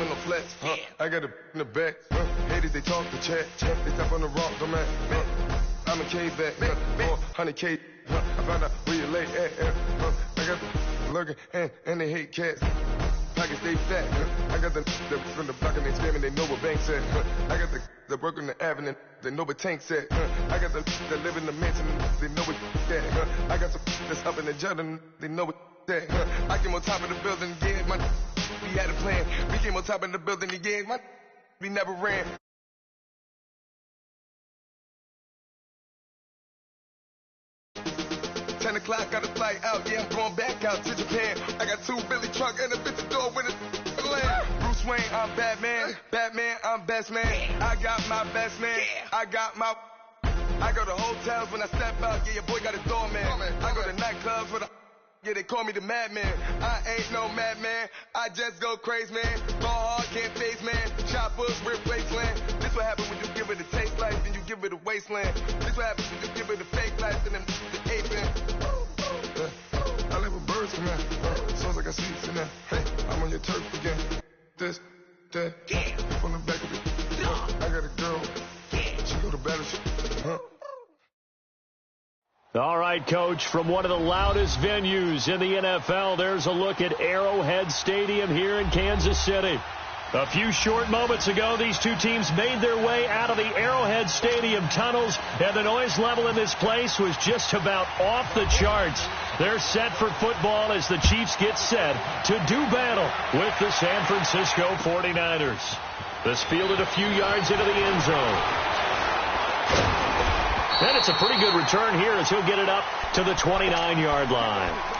in the flats. I got a in the back. Haters, they talk to chat. They tap on the rock, don't matter. I'm a K-back. 400K. I found out where you lay at. I got the lurking and they hate cats. Pockets stay fat. I got the from the block and they scamming, they know what banks at. I got the work on the avenue, they know what tanks at. I got the that live in the mansion, they know what that. I got some that's up in the Jordan, they know what that. I came on top of the building, yeah, my we had a plan. We came on top of the building, yeah, my we never ran. Got a flight out, yeah, I'm going back out to Japan. I got 2 Billy truck and a bitch door with a land. Bruce Wayne, I'm Batman. Batman, I'm best man. I got my best man. I got my. I go to hotels when I step out, yeah, your boy got a doorman. I go to nightclubs with a. Yeah, they call me the madman. I ain't no madman. I just go crazy, man. Ball hard, can't face, man. Choppers, replace land. This what happens when you give it a taste life and you give it a wasteland. This what happens when you give it a fake life and then the ape man. I live with birds come out. Sounds like I see it in there. Hey, I'm on your turf again. This, that, from the back of it. I got a girl. She go to battle. All right, Coach, from one of the loudest venues in the NFL, there's a look at Arrowhead Stadium here in Kansas City. A few short moments ago, these two teams made their way out of the Arrowhead Stadium tunnels, and the noise level in this place was just about off the charts. They're set for football as the Chiefs get set to do battle with the San Francisco 49ers. This fielded a few yards into the end zone. And it's a pretty good return here as he'll get it up to the 29-yard line.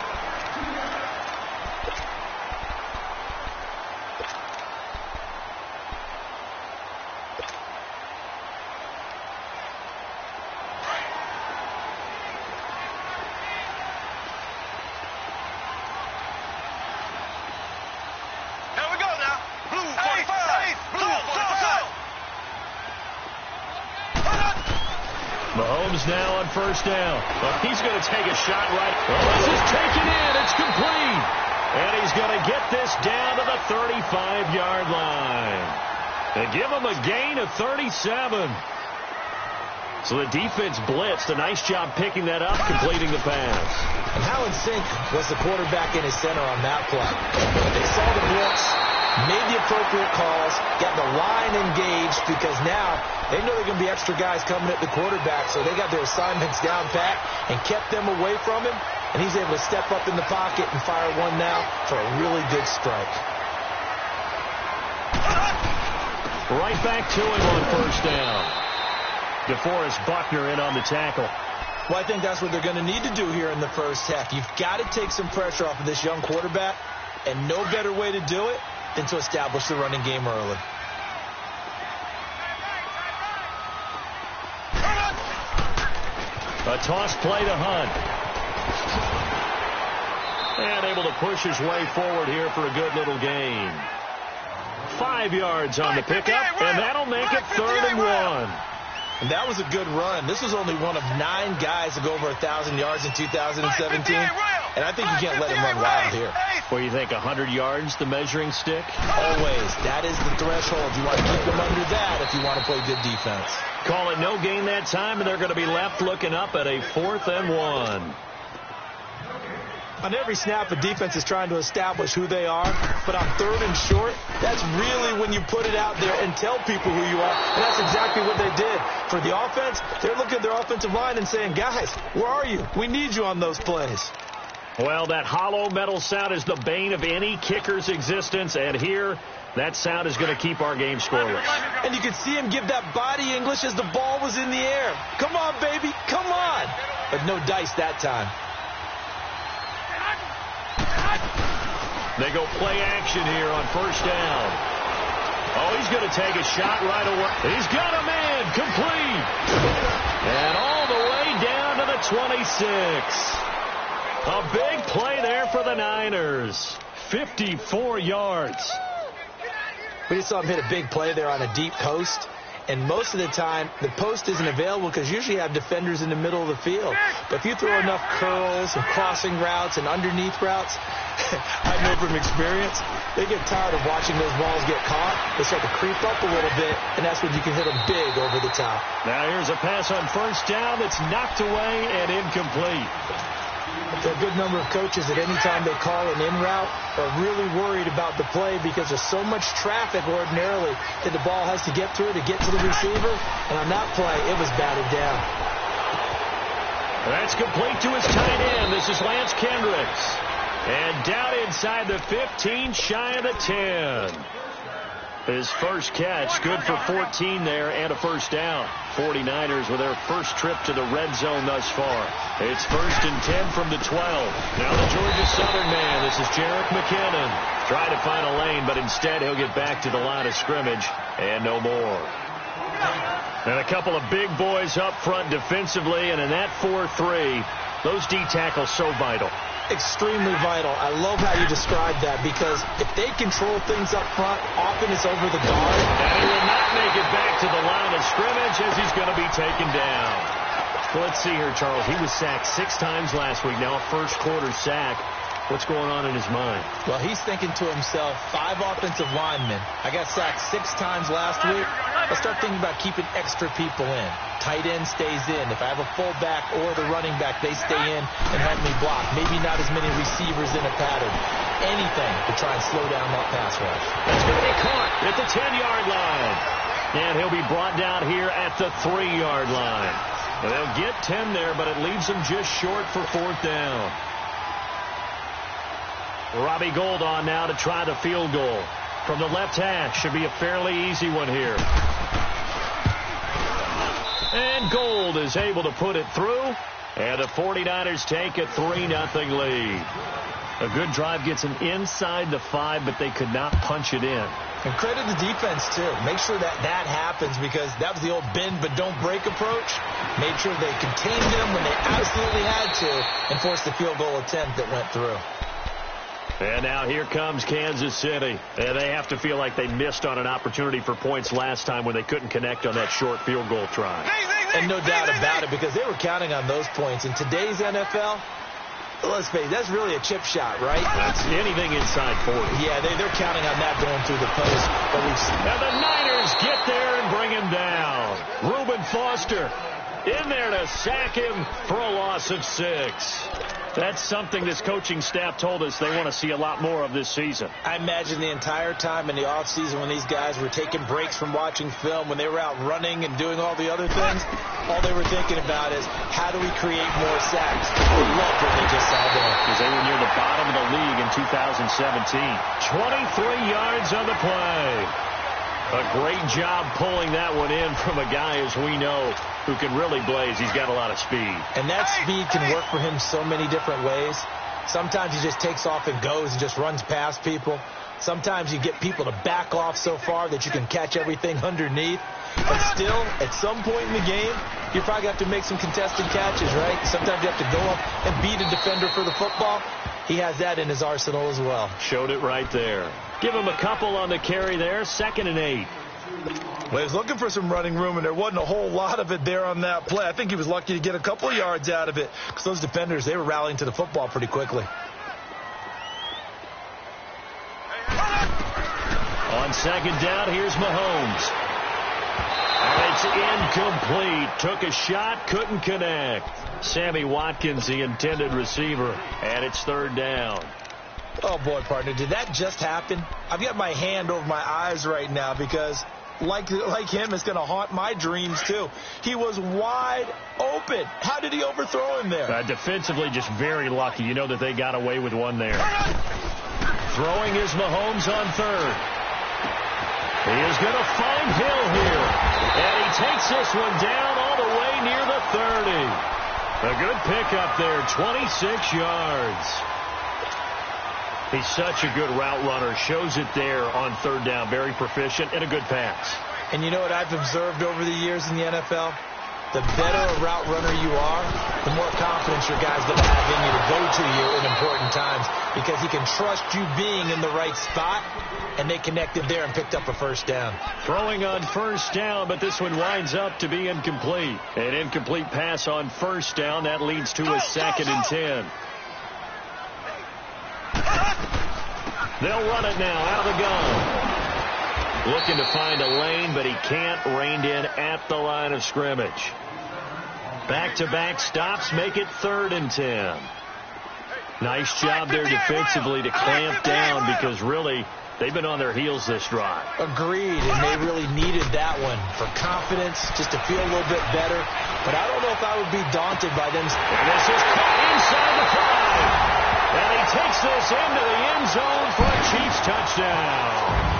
Mahomes now on first down. Well, he's going to take a shot right. Well, this is taken in. It's complete. And he's going to get this down to the 35-yard line. They give him a gain of 37. So the defense blitzed. A nice job picking that up, completing the pass. And how in sync was the quarterback in his center on that play? They saw the blitz, made the appropriate calls, got the line engaged because now they know they're going to be extra guys coming at the quarterback, so they got their assignments down pat and kept them away from him, and he's able to step up in the pocket and fire one now for a really good strike. Right back to him on first down. DeForest Buckner in on the tackle. Well, I think that's what they're going to need to do here in the first half. You've got to take some pressure off of this young quarterback, and no better way to do it than to establish the running game early. A toss play to Hunt. And able to push his way forward here for a good little gain. 5 yards on the pickup, and that'll make it 3rd and 1. And that was a good run. This was only one of 9 guys to go over 1,000 yards in 2017. And I think you can't let him run wild here. What do you think, 100 yards, the measuring stick? Always. That is the threshold. You want to keep him under that if you want to play good defense. Call it no gain that time, and they're going to be left looking up at a 4th and 1. On every snap, a defense is trying to establish who they are, but on 3rd and short, that's really when you put it out there and tell people who you are, and that's exactly what they did. For the offense, they're looking at their offensive line and saying, guys, where are you? We need you on those plays. Well, that hollow metal sound is the bane of any kicker's existence, and here, that sound is going to keep our game scoreless. And you could see him give that body English as the ball was in the air. Come on, baby, come on. But no dice that time. They go play action here on first down. Oh, he's going to take a shot right away. He's got a man, complete. And all the way down to the 26. A big play there for the Niners. 54 yards. We just saw him hit a big play there on a deep post. And most of the time, the post isn't available because usually you have defenders in the middle of the field. But if you throw enough curls and crossing routes and underneath routes, I know from experience, they get tired of watching those balls get caught. They start to creep up a little bit, and that's when you can hit them big over the top. Now here's a pass on first down that's knocked away and incomplete. A good number of coaches at any time they call an in route are really worried about the play because there's so much traffic ordinarily that the ball has to get through to get to the receiver. And on that play, it was batted down. That's complete to his tight end. This is Lance Kendricks. And down inside the 15, shy of the 10. His first catch, good for 14 there and a first down. 49ers with their first trip to the red zone thus far. It's 1st and 10 from the 12. Now the Georgia Southern man, this is Jerick McKinnon. Trying to find a lane, but instead he'll get back to the line of scrimmage and no more. And a couple of big boys up front defensively, and in that 4-3, those D tackles so vital. Extremely vital. I love how you describe that because if they control things up front, often it's over the guard. And he will not make it back to the line of scrimmage as he's going to be taken down. Well, let's see here, Charles. He was sacked 6 times last week. Now a first quarter sack. What's going on in his mind? Well, he's thinking to himself, 5 offensive linemen. I got sacked 6 times last week. Let's start thinking about keeping extra people in. Tight end stays in. If I have a fullback or the running back, they stay in and help me block. Maybe not as many receivers in a pattern. Anything to try and slow down that pass rush. That's going to be caught at the 10-yard line. And he'll be brought down here at the 3-yard line. They'll get 10 there, but it leaves them just short for 4th down. Robbie Gould on now to try the field goal. From the left hash, should be a fairly easy one here. And Gould is able to put it through. And the 49ers take a 3-0 lead. A good drive gets them inside the 5, but they could not punch it in. And credit the defense, too. Make sure that happens because that was the old bend but don't break approach. Made sure they contained them when they absolutely had to and forced the field goal attempt that went through. And now here comes Kansas City. And they have to feel like they missed on an opportunity for points last time when they couldn't connect on that short field goal try. And no doubt about it because they were counting on those points. In today's NFL, let's face it, that's really a chip shot, right? That's anything inside 40. Yeah, they're counting on that going through the post. And the Niners get there and bring him down. Reuben Foster in there to sack him for a loss of 6. That's something this coaching staff told us they want to see a lot more of this season. I imagine the entire time in the offseason when these guys were taking breaks from watching film, when they were out running and doing all the other things, all they were thinking about is how do we create more sacks? They loved what they just saw there. Because they were near the bottom of the league in 2017. 23 yards on the play. A great job pulling that one in from a guy, as we know, who can really blaze. He's got a lot of speed. And that speed can work for him so many different ways. Sometimes he just takes off and goes and just runs past people. Sometimes you get people to back off so far that you can catch everything underneath. But still, at some point in the game, you probably have to make some contested catches, right? Sometimes you have to go up and beat a defender for the football. He has that in his arsenal as well. Showed it right there. Give him a couple on the carry there. 2nd and 8. Well, he was looking for some running room, and there wasn't a whole lot of it there on that play. I think he was lucky to get a couple of yards out of it because those defenders, they were rallying to the football pretty quickly. On 2nd down, here's Mahomes. And it's incomplete. Took a shot, couldn't connect. Sammy Watkins, the intended receiver, and it's 3rd down. Oh, boy, partner, did that just happen? I've got my hand over my eyes right now because, like him, it's going to haunt my dreams, too. He was wide open. How did he overthrow him there? Defensively, just very lucky. You know that they got away with one there. Throwing is Mahomes on 3rd. He is going to find Hill here. And he takes this one down all the way near the 30. A good pickup there, 26 yards. He's such a good route runner. Shows it there on 3rd down. Very proficient and a good pass. And you know what I've observed over the years in the NFL? the better a route runner you are, the more confidence your guy's going to have in you to go to you in important times because he can trust you being in the right spot, and they connected there and picked up a first down. Throwing on first down, but this one winds up to be incomplete. An incomplete pass on first down. That leads to a 2nd and 10. They'll run it now out of the gun. Looking to find a lane, but he can't. Reined in at the line of scrimmage. Back-to-back stops make it 3rd and 10. Nice job there defensively to clamp down because really they've been on their heels this drive. Agreed, and they really needed that one for confidence, just to feel a little bit better. But I don't know if I would be daunted by them. And this is caught inside the 5. And he takes this into the end zone for a Chiefs touchdown.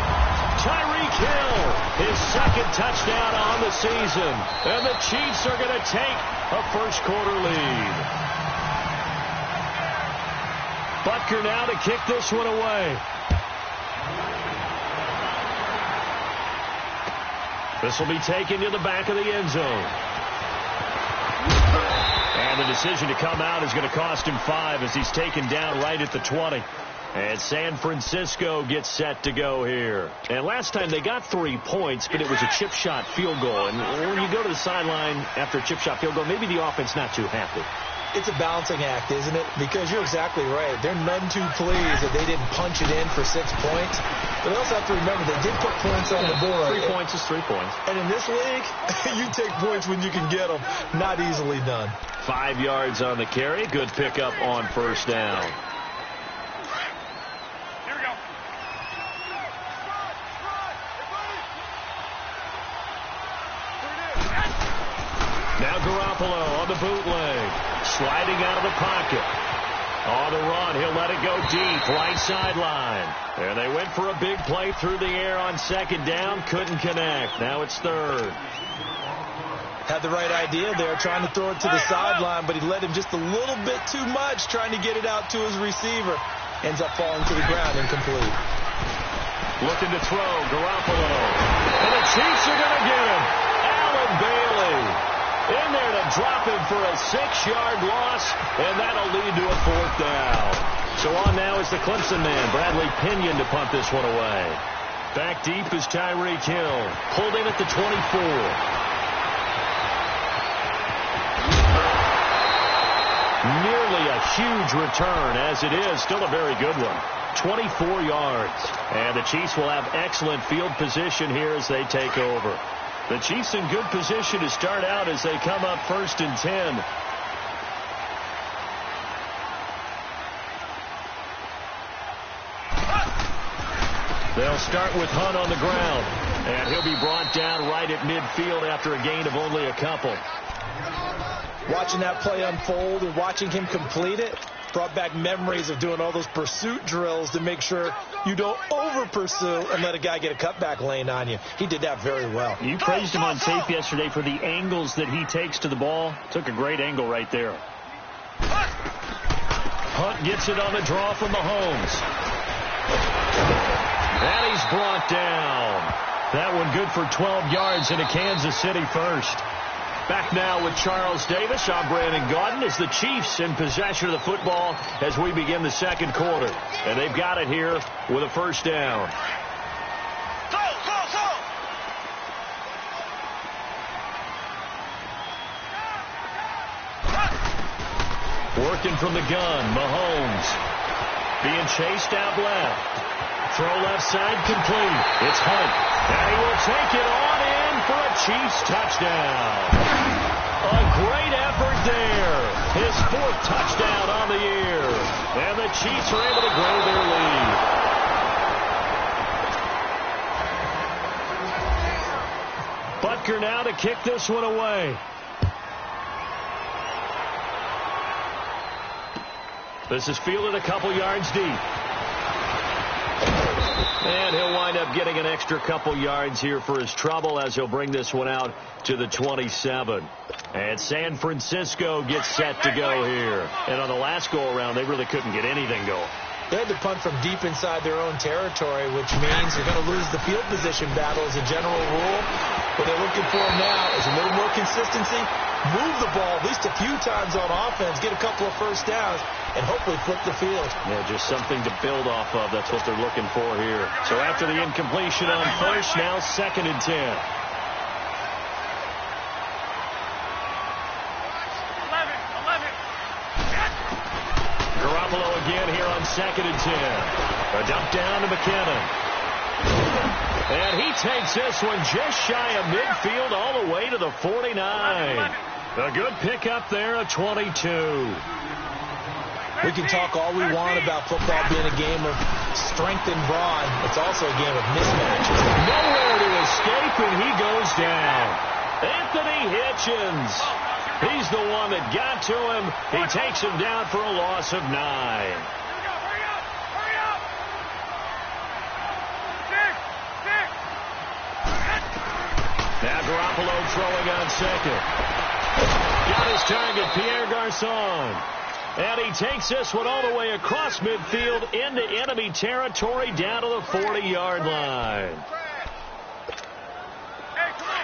Tyreek Hill, his 2nd touchdown on the season. And the Chiefs are going to take a first-quarter lead. Butker now to kick this one away. This will be taken to the back of the end zone. And the decision to come out is going to cost him 5 as he's taken down right at the 20. And San Francisco gets set to go here. And last time they got 3 points, but it was a chip shot field goal. And when you go to the sideline after a chip shot field goal, maybe the offense not too happy. It's a balancing act, isn't it? Because you're exactly right. They're none too pleased that they didn't punch it in for 6 points. But they also have to remember they did put points on the board. 3 points is 3 points. And in this league, you take points when you can get them. Not easily done. 5 yards on the carry. Good pickup on first down. Here we go. Now Garoppolo on the bootleg. Sliding out of the pocket. On the run, he'll let it go deep, right sideline. And they went for a big play through the air on 2nd down. Couldn't connect. Now it's 3rd. Had the right idea there, trying to throw it to the sideline, but he let him just a little bit too much, trying to get it out to his receiver. Ends up falling to the ground, incomplete. Looking to throw, Garoppolo. And the Chiefs are going to get him. Allen Bailey in there to drop him for a 6-yard loss, and that'll lead to a 4th down. So on now is the Clemson man, Bradley Pinion, to punt this one away. Back deep is Tyreek Hill, pulled in at the 24. Nearly a huge return, as it is still a very good one. 24 yards. And the Chiefs will have excellent field position here as they take over. The Chiefs in good position to start out as they come up 1st and 10. They'll start with Hunt on the ground. And he'll be brought down right at midfield after a gain of only a couple. Watching that play unfold and watching him complete it brought back memories of doing all those pursuit drills to make sure you don't over-pursue and let a guy get a cutback lane on you. He did that very well. You praised him on tape yesterday for the angles that he takes to the ball. Took a great angle right there. Hunt gets it on the draw from Mahomes. And he's brought down. That one good for 12 yards into Kansas City first. Back now with Charles Davis. I'm Brandon Gaudin as the Chiefs in possession of the football as we begin the 2nd quarter. And they've got it here with a first down. Working from the gun, Mahomes. Being chased out left. Throw left side complete. It's Hunt. And he will take it on in for a Chiefs touchdown. A great effort there. His 4th touchdown on the year. And the Chiefs are able to grow their lead. Butker now to kick this one away. This is fielded a couple yards deep. And he'll wind up getting an extra couple yards here for his trouble as he'll bring this one out to the 27. And San Francisco gets set to go here. And on the last go-around, they really couldn't get anything going. They had to punt from deep inside their own territory, which means you're going to lose the field position battle as a general rule. What they're looking for now is a little more consistency, move the ball at least a few times on offense, get a couple of first downs, and hopefully flip the field. Yeah, just something to build off of. That's what they're looking for here. So after the incompletion on first, now 2nd and 10. Garoppolo again here on 2nd and 10. A dump down to McKinnon. And he takes this one just shy of midfield all the way to the 49. A good pickup there, a 22. We can talk all we want about football being a game of strength and brawn. It's also a game of mismatches. Nowhere to escape, and he goes down. Anthony Hitchens. He's the one that got to him. He takes him down for a loss of 9. Now Garoppolo throwing on 2nd. Got his target, Pierre Garçon. And he takes this one all the way across midfield into enemy territory down to the 40-yard line.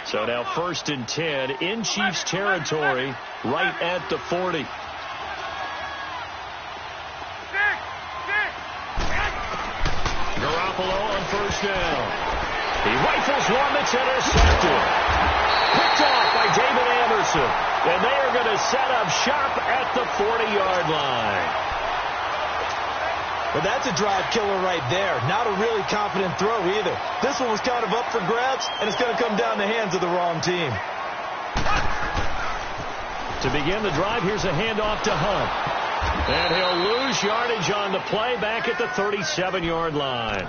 So now 1st and 10 in Chiefs territory right at the 40. Garoppolo on 1st down. He rifles one that's intercepted. Picked off by David Anderson. And they are going to set up shop at the 40-yard line. Well, that's a drive killer right there. Not a really confident throw either. This one was kind of up for grabs, and it's going to come down the hands of the wrong team. To begin the drive, here's a handoff to Hunt. And he'll lose yardage on the play back at the 37-yard line.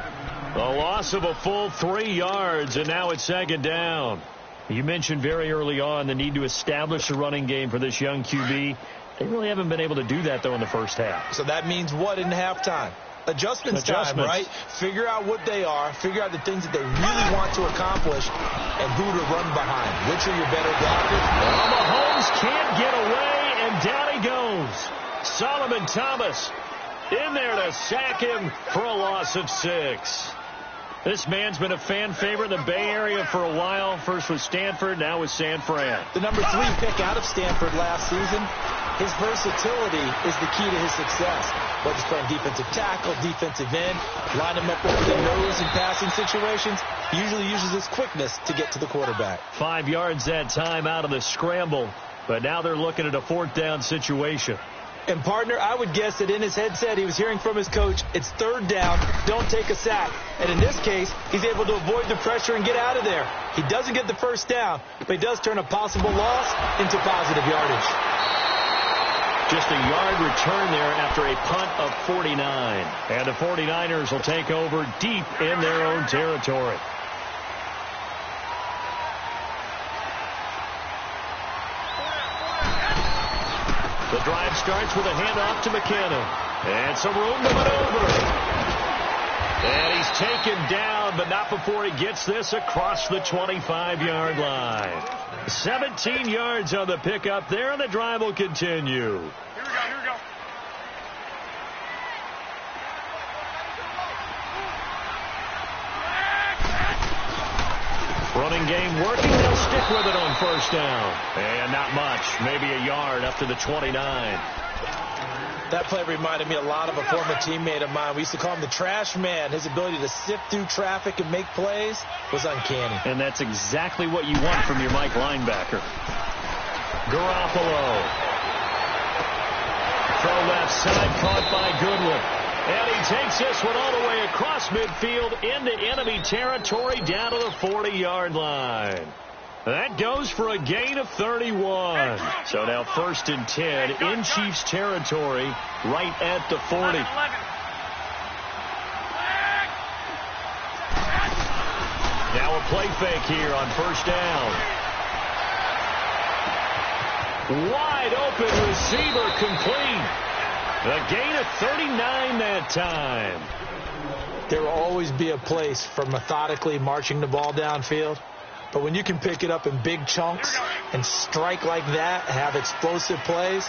A loss of a full 3 yards, and now it's 2nd down. You mentioned very early on the need to establish a running game for this young QB. They really haven't been able to do that, though, in the first half. So that means what in halftime? Adjustments time, right? Figure out what they are, figure out the things that they really want to accomplish, and who to run behind. Which are your better blockers? Well, Mahomes can't get away, and down he goes. Solomon Thomas in there to sack him for a loss of 6. This man's been a fan favorite in the Bay Area for a while. First with Stanford, now with San Fran. The number 3 pick out of Stanford last season. His versatility is the key to his success. Whether he's playing defensive tackle, defensive end, line him up over the nose in passing situations, he usually uses his quickness to get to the quarterback. 5 yards that time out of the scramble, but now they're looking at a 4th down situation. And, partner, I would guess that in his headset he was hearing from his coach, it's 3rd down, don't take a sack. And in this case, he's able to avoid the pressure and get out of there. He doesn't get the 1st down, but he does turn a possible loss into positive yardage. Just a yard return there after a punt of 49. And the 49ers will take over deep in their own territory. The drive starts with a handoff to McKinnon. And some room to maneuver. And he's taken down, but not before he gets this across the 25-yard line. 17 yards on the pickup there, and the drive will continue. Here we go. Running game working. They'll stick with it on 1st down. And not much. Maybe a yard up to the 29. That play reminded me a lot of a former teammate of mine. We used to call him the trash man. His ability to sift through traffic and make plays was uncanny. And that's exactly what you want from your Mike linebacker. Garoppolo. Throw left side, caught by Goodwin. And he takes this one all the way across midfield into enemy territory down to the 40-yard line. That goes for a gain of 31. So now 1st and 10 in Chiefs territory right at the 40. Now a play fake here on 1st down. Wide open receiver complete. A gain of 39 that time. There will always be a place for methodically marching the ball downfield. But when you can pick it up in big chunks and strike like that, have explosive plays,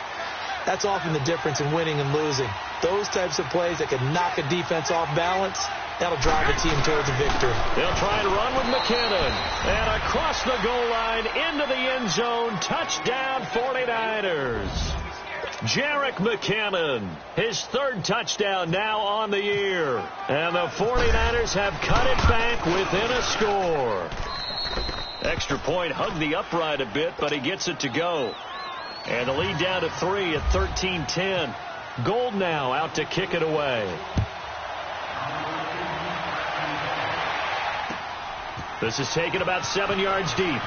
That's often the difference in winning and losing. Those types of plays that can knock a defense off balance, that'll drive a team towards a victory. They'll try and run with McKinnon. And across the goal line, into the end zone. Touchdown, 49ers. Jerick McKinnon, his third touchdown now on the year. And the 49ers have cut it back within a score. Extra point hugged the upright a bit, but he gets it to go. And the lead down to 3 at 13-10. Gold now out to kick it away. This is taken about 7 yards deep.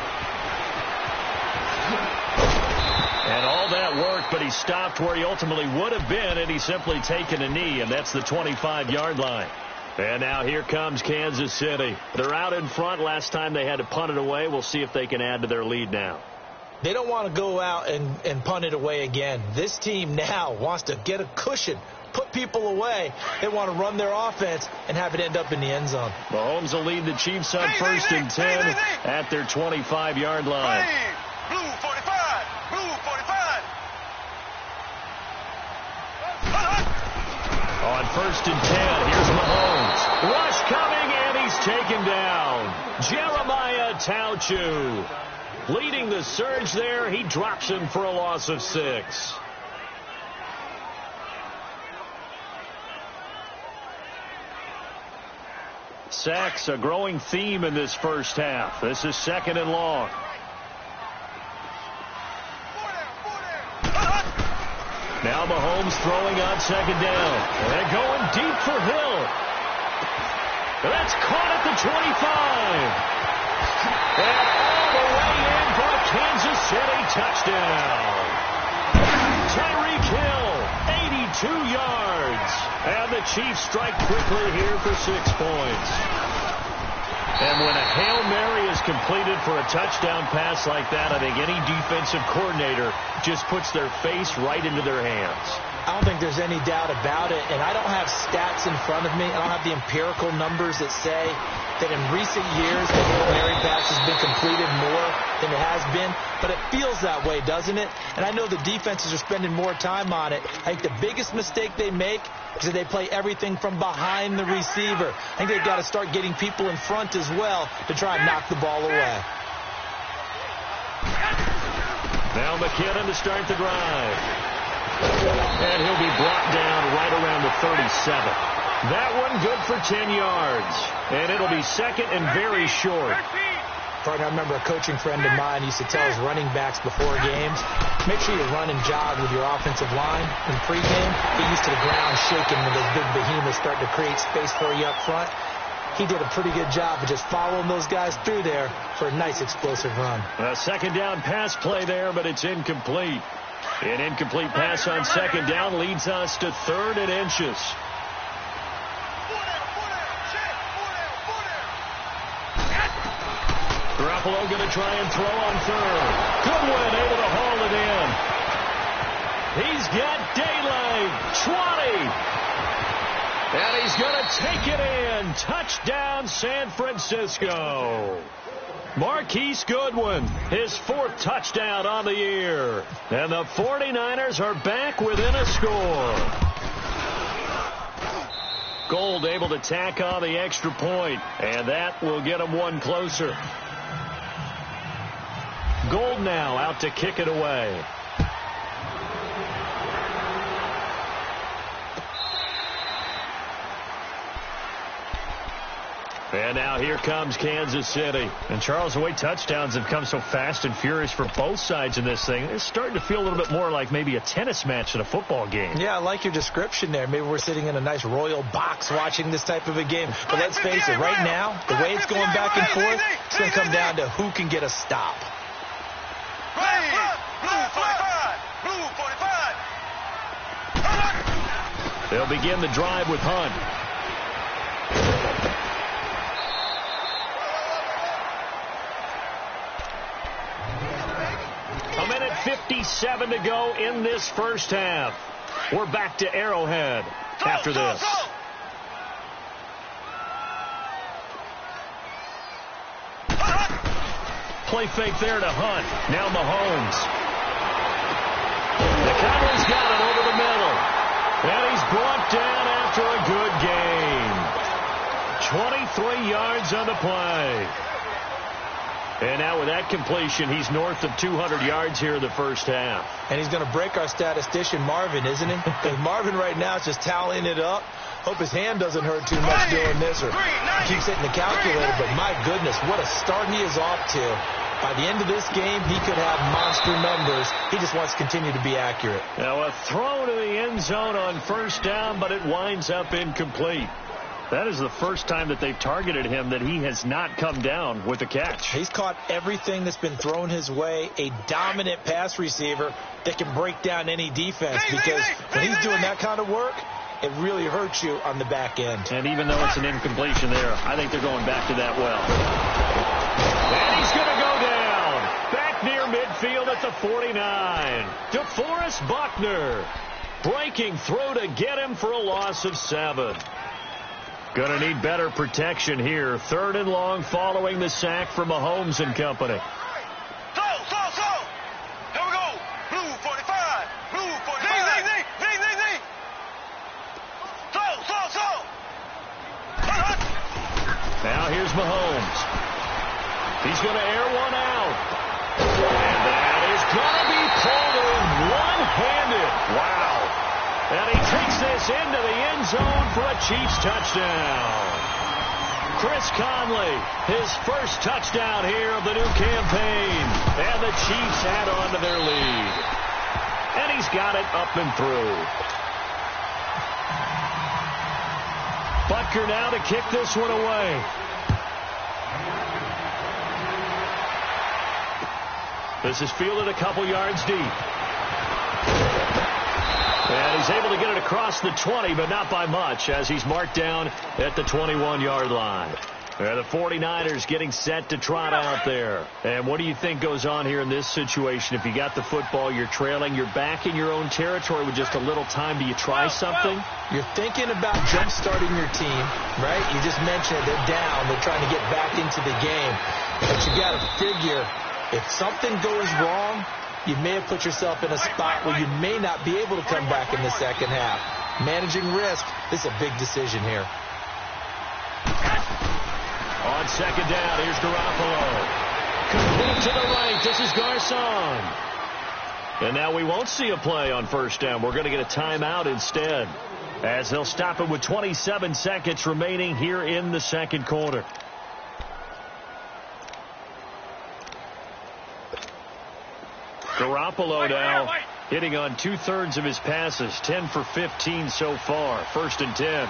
And all that work, but he stopped where he ultimately would have been, and he's simply taken a knee, and that's the 25-yard line. And now here comes Kansas City. They're out in front. Last time they had to punt it away. We'll see if they can add to their lead now. They don't want to go out and punt it away again. This team now wants to get a cushion, put people away. They want to run their offense and have it end up in the end zone. Mahomes will lead the Chiefs on 1st and 10 at their 25-yard line. Blue 45. Blue 45. On 1st and 10, here's Mahomes. Rush coming, and he's taken down. Jeremiah Tauchu leading the surge there. He drops him for a loss of 6. Sacks, a growing theme in this first half. This is 2nd and long. Now Mahomes throwing on 2nd down. And going deep for Hill. That's caught at the 25. And all the way in for a Kansas City touchdown. Tyreek Hill, 82 yards. And the Chiefs strike quickly here for 6 points. And when a Hail Mary is completed for a touchdown pass like that, I think any defensive coordinator just puts their face right into their hands. I don't think there's any doubt about it, and I don't have stats in front of me. I don't have the empirical numbers that say that in recent years the Hail Mary pass has been completed more than it has been, but it feels that way, doesn't it? And I know the defenses are spending more time on it. I think the biggest mistake they make is that they play everything from behind the receiver. I think they've got to start getting people in front as well to try and knock the ball away. Now McKinnon to start the drive. And he'll be brought down right around the 37. That one good for 10 yards. And it'll be 2nd and very short. Partner, I remember a coaching friend of mine used to tell his running backs before games, make sure you run and jog with your offensive line in pregame. Get used to the ground shaking when those big behemoths start to create space for you up front. He did a pretty good job of just following those guys through there for a nice explosive run. A 2nd down pass play there, but it's incomplete. An incomplete pass on 2nd down leads us to 3rd and inches. Garoppolo going to try and throw on 3rd. Goodwin able to haul it in. He's got daylight. 20. And he's going to take it in. Touchdown, San Francisco. Marquise Goodwin, his 4th touchdown on the year. And the 49ers are back within a score. Gold able to tack on the extra point, and that will get them one closer. Gold now out to kick it away. And now here comes Kansas City. And Charles, the way touchdowns have come so fast and furious for both sides in this thing, it's starting to feel a little bit more like maybe a tennis match at a football game. Yeah, I like your description there. Maybe we're sitting in a nice royal box watching this type of a game. But let's face it, right now, the way it's going back and forth, it's going to come down to who can get a stop. Blue 45. They'll begin the drive with Hunt. A minute 57 to go in this first half. We're back to Arrowhead after this. Play fake there to Hunt. Now Mahomes. The Cowboys He's got it over the middle. And he's brought down after a good gain. 23 yards on the play. And now with that completion, he's north of 200 yards here in the first half. And he's going to break our statistician, Marvin, isn't he? Because Marvin right now is just tallying it up. Hope his hand doesn't hurt too much doing this, or keeps hitting the calculator. But my goodness, what a start he is off to. By the end of this game, he could have monster numbers. He just wants to continue to be accurate. Now a throw to the end zone on first down, but it winds up incomplete. That is the first time that they've targeted him that he has not come down with a catch. He's caught everything that's been thrown his way. A dominant pass receiver that can break down any defense, because when he's doing that kind of work, it really hurts you on the back end. And even though it's an incompletion there, I think they're going back to that well. And he's going to go down. Back near midfield at the 49. DeForest Buckner breaking through to get him for a loss of 7. Going to need better protection here. 3rd and long following the sack from Mahomes and company. Throw. Here we go. Blue 45. Blue 45. Zing. Throw. Now here's Mahomes. He's going to air one out. And that is going to be pulled in one-handed. Wow. And he takes this into the end zone for a Chiefs touchdown. Chris Conley, his first touchdown here of the new campaign. And the Chiefs add on to their lead. And he's got it up and through. Butker now to kick this one away. This is fielded a couple yards deep. And he's able to get it across the 20, but not by much, as he's marked down at the 21-yard line. And the 49ers getting set to trot out there. And what do you think goes on here in this situation? If you got the football, you're trailing, you're back in your own territory with just a little time. Do you try something? You're thinking about jump-starting your team, right? You just mentioned it. They're down. They're trying to get back into the game. But you got to figure, if something goes wrong, you may have put yourself in a spot where you may not be able to come back in the second half. Managing risk, this is a big decision here. On second down, here's Garoppolo. Complete to the right. This is Garcon. And now we won't see a play on first down. We're going to get a timeout instead, as they'll stop it with 27 seconds remaining here in the second quarter. Garoppolo now hitting on 2/3 of his passes, 10 for 15 so far. 1st and 10.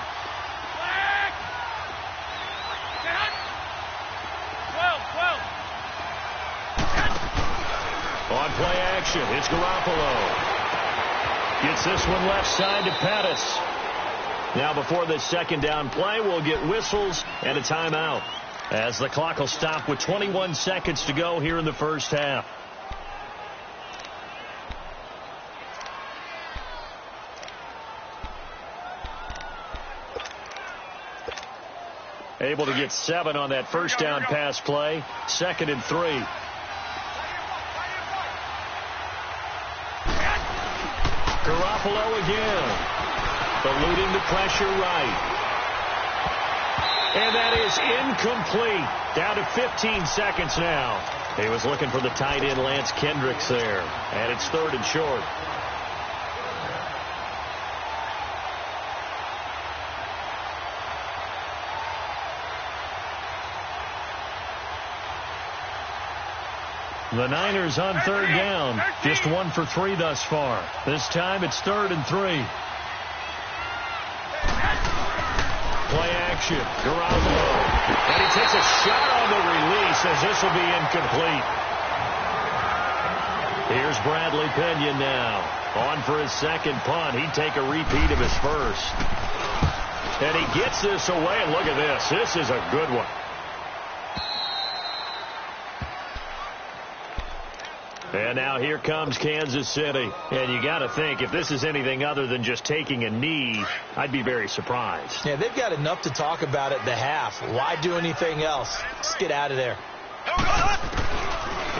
On play action, it's Garoppolo. Gets this one left side to Pettis. Now before the second down play, we'll get whistles and a timeout, as the clock will stop with 21 seconds to go here in the first half. Able to get 7 on that first down pass play. 2nd and 3. Garoppolo again. Eluding the pressure right. And that is incomplete. Down to 15 seconds now. He was looking for the tight end Lance Kendricks there. And it's 3rd and short. The Niners on 3rd down. Just 1 for 3 thus far. This time it's 3rd and 3. Play action. Garoppolo. And he takes a shot on the release, as this will be incomplete. Here's Bradley Pinion now. On for his second punt. He'd take a repeat of his first. And he gets this away. And look at this. This is a good one. And now here comes Kansas City. And you got to think, if this is anything other than just taking a knee, I'd be very surprised. Yeah, they've got enough to talk about at the half. Why do anything else? Just get out of there.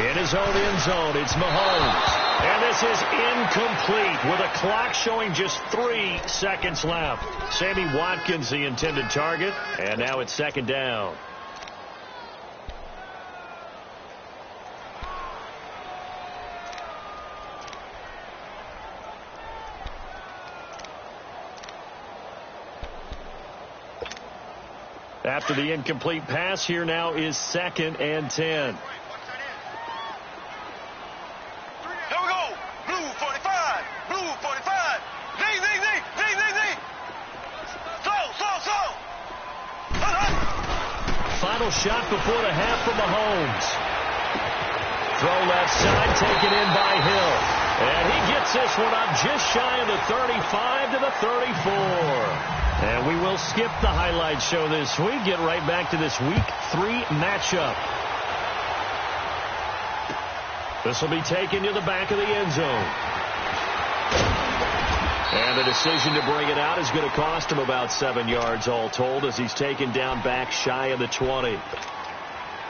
In his own end zone, it's Mahomes. And this is incomplete with a clock showing just 3 seconds left. Sammy Watkins, the intended target, and now it's second down. After the incomplete pass, here now is 2nd and 10. Here we go. Blue 45. Blue 45. Zing, zing, zing. Zing, zing, zing. Slow. Final shot before the half from Mahomes. Throw left side, taken in by Hill. And he gets this one up just shy of the 35 to the 34. And we will skip the highlight show this week. Get right back to this Week 3 matchup. This will be taken to the back of the end zone. And the decision to bring it out is going to cost him about 7 yards all told as he's taken down back shy of the 20.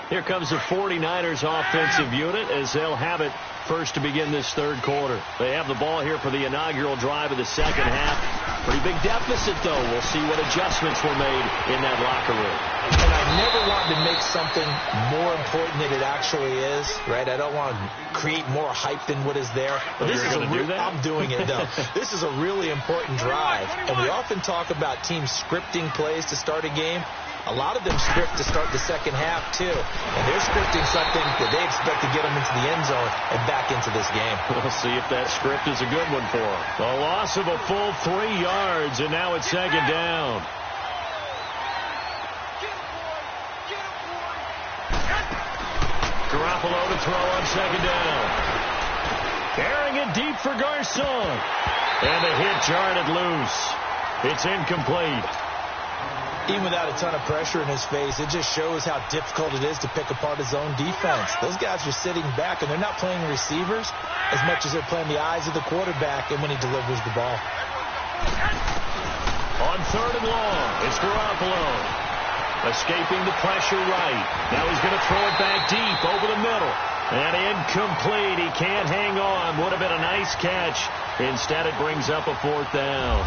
Here comes the 49ers offensive unit as they'll have it first to begin this third quarter. They have the ball here for the inaugural drive of the second half. Pretty big deficit, though. We'll see what adjustments were made in that locker room. And I never want to make something more important than it actually is, right? I don't want to create more hype than what is there. But this is I'm doing it, though. This is a really important drive. And we often talk about teams scripting plays to start a game. A lot of them script to start the second half, too. And they're scripting something that they expect to get them into the end zone and back into this game. We'll see if that script is a good one for them. A loss of a full 3 yards, and now it's second down. Garoppolo to throw on second down. Carrying it deep for Garcon. And the hit jarred it loose. It's incomplete. Even without a ton of pressure in his face, it just shows how difficult it is to pick apart his own defense. Those guys are sitting back, and they're not playing receivers as much as they're playing the eyes of the quarterback and when he delivers the ball. On third and long, it's Garoppolo. Escaping the pressure right. Now he's going to throw it back deep over the middle. And incomplete. He can't hang on. Would have been a nice catch. Instead, it brings up a fourth down.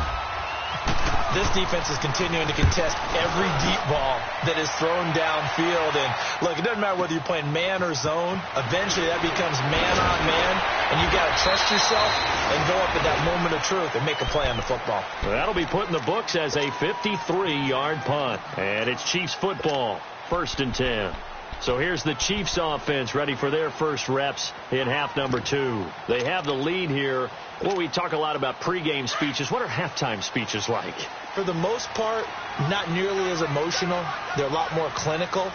This defense is continuing to contest every deep ball that is thrown downfield. And, look, it doesn't matter whether you're playing man or zone. Eventually, that becomes man-on-man, and you've got to trust yourself and go up at that moment of truth and make a play on the football. Well, that'll be put in the books as a 53-yard punt. And it's Chiefs football, 1st and 10. So here's the Chiefs offense ready for their first reps in half number 2. They have the lead here. Well, we talk a lot about pregame speeches. What are halftime speeches like? For the most part, not nearly as emotional. They're a lot more clinical.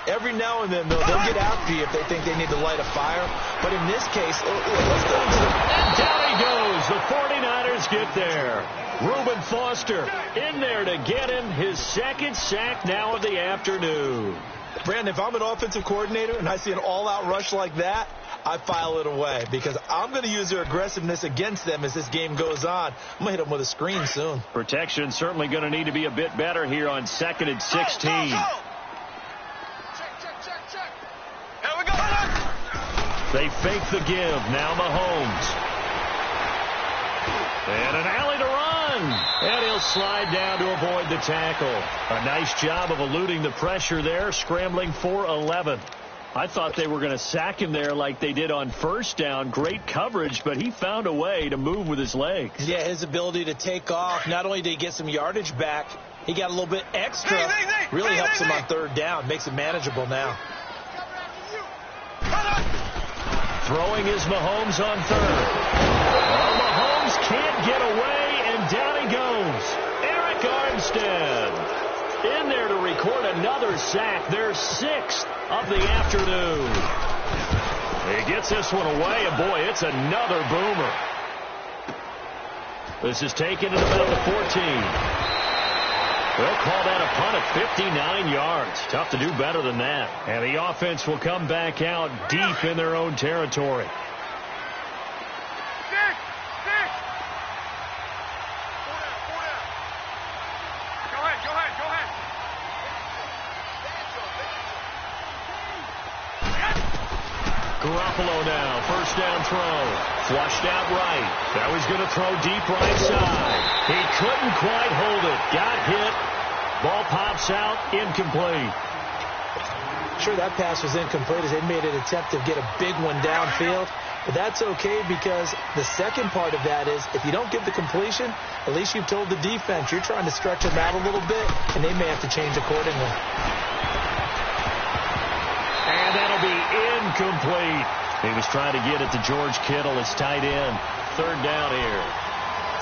Every now and then, they'll get after you if they think they need to light a fire. But in this case, let's go into the... And down he goes. The 49ers get there. Reuben Foster in there to get him his second sack now of the afternoon. Brandon, if I'm an offensive coordinator and I see an all-out rush like that, I file it away because I'm going to use their aggressiveness against them as this game goes on. I'm going to hit them with a screen soon. Protection certainly going to need to be a bit better here on 2nd and 16. Check. Here we go. They fake the give. Now Mahomes. And an alley to run. And he'll slide down to avoid the tackle. A nice job of eluding the pressure there, scrambling for 11. I thought they were going to sack him there like they did on first down. Great coverage, but he found a way to move with his legs. Yeah, his ability to take off. Not only did he get some yardage back, he got a little bit extra. Really helps him on third down. Makes it manageable now. Throwing is Mahomes on third. Well, Mahomes can't get away, and down he goes. Eric Armstead in there to record another sack. Their 6th of the afternoon. He gets this one away, and boy, it's another boomer. This is taken at about the 14. They'll call that a punt at 59 yards. Tough to do better than that. And the offense will come back out deep in their own territory. Garoppolo now, first down throw. Flushed out right. Now he's going to throw deep right side. He couldn't quite hold it. Got hit. Ball pops out, incomplete. Sure, that pass was incomplete as they made an attempt to get a big one downfield. But that's okay because the second part of that is if you don't get the completion, at least you've told the defense you're trying to stretch them out a little bit, and they may have to change accordingly. And that'll be incomplete. He was trying to get it to George Kittle, his tight end. Third down here.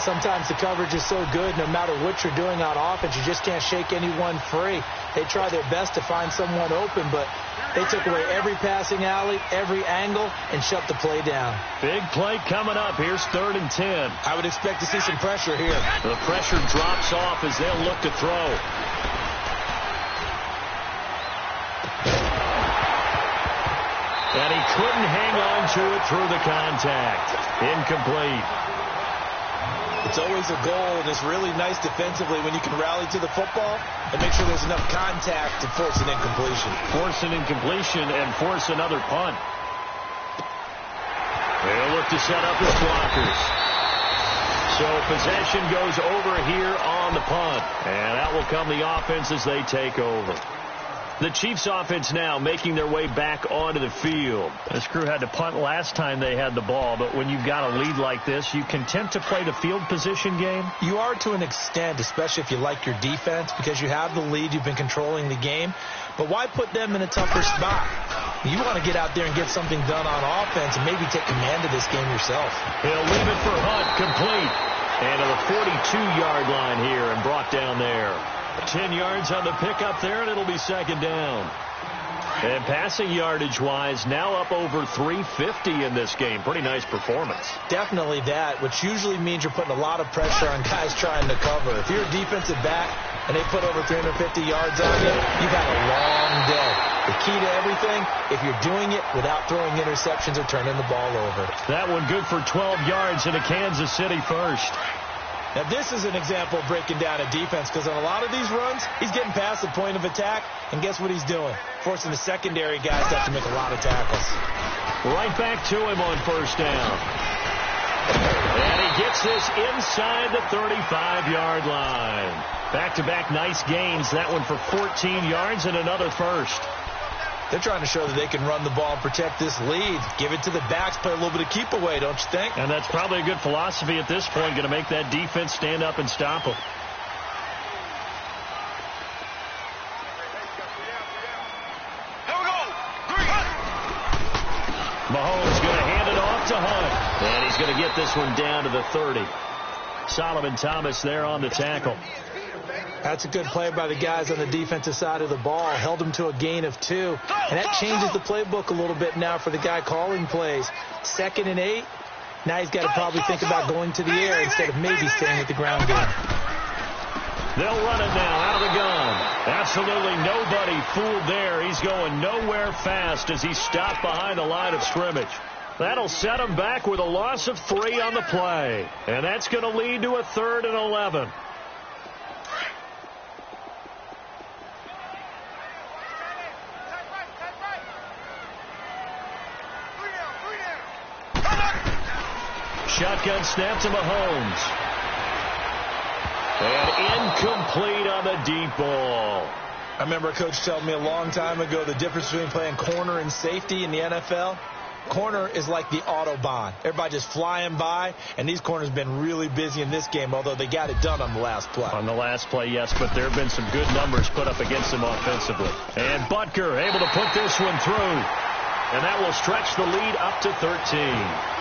Sometimes the coverage is so good, no matter what you're doing on offense, you just can't shake anyone free. They try their best to find someone open, but they took away every passing alley, every angle, and shut the play down. Big play coming up. Here's 3rd and 10. I would expect to see some pressure here. The pressure drops off as they'll look to throw. And he couldn't hang on to it through the contact. Incomplete. It's always a goal, and it's really nice defensively when you can rally to the football and make sure there's enough contact to force an incompletion. Force an incompletion and force another punt. They'll look to set up his blockers. So possession goes over here on the punt. And out will come the offense as they take over. The Chiefs offense now making their way back onto the field. This crew had to punt last time they had the ball, but when you've got a lead like this, you content to play the field position game? You are to an extent, especially if you like your defense, because you have the lead, you've been controlling the game. But why put them in a tougher spot? You want to get out there and get something done on offense and maybe take command of this game yourself. He'll leave it for Hunt, complete. And to the 42-yard line here and brought down there. 10 yards on the pickup there, and it'll be second down. And passing yardage-wise, now up over 350 in this game. Pretty nice performance. Definitely that, which usually means you're putting a lot of pressure on guys trying to cover. If you're a defensive back and they put over 350 yards on you, you've had a long day. The key to everything, if you're doing it without throwing interceptions or turning the ball over. That one good for 12 yards into Kansas City first. Now, this is an example of breaking down a defense because on a lot of these runs, he's getting past the point of attack, and guess what he's doing? Forcing the secondary guys to have to make a lot of tackles. Right back to him on first down. And he gets this inside the 35-yard line. Back-to-back nice gains. That one for 14 yards and another first. They're trying to show that they can run the ball and protect this lead. Give it to the backs, play a little bit of keep away, don't you think? And that's probably a good philosophy at this point, going to make that defense stand up and stop them. Mahomes going to hand it off to Hunt. And he's going to get this one down to the 30. Solomon Thomas there on the tackle. That's a good play by the guys on the defensive side of the ball. Held him to a gain of 2. And that changes the playbook a little bit now for the guy calling plays. 2nd and 8. Now he's got to probably think about going to the air instead of maybe staying with the ground game. They'll run it now out of the gun. Absolutely nobody fooled there. He's going nowhere fast as he stopped behind the line of scrimmage. That'll set him back with a loss of 3 on the play. And that's going to lead to a 3rd and 11. Shotgun snap to Mahomes. And incomplete on the deep ball. I remember a coach telling me a long time ago the difference between playing corner and safety in the NFL. Corner is like the Autobahn. Everybody just flying by, and these corners have been really busy in this game, although they got it done on the last play. On the last play, yes, but there have been some good numbers put up against them offensively. And Butker able to put this one through. And that will stretch the lead up to 13.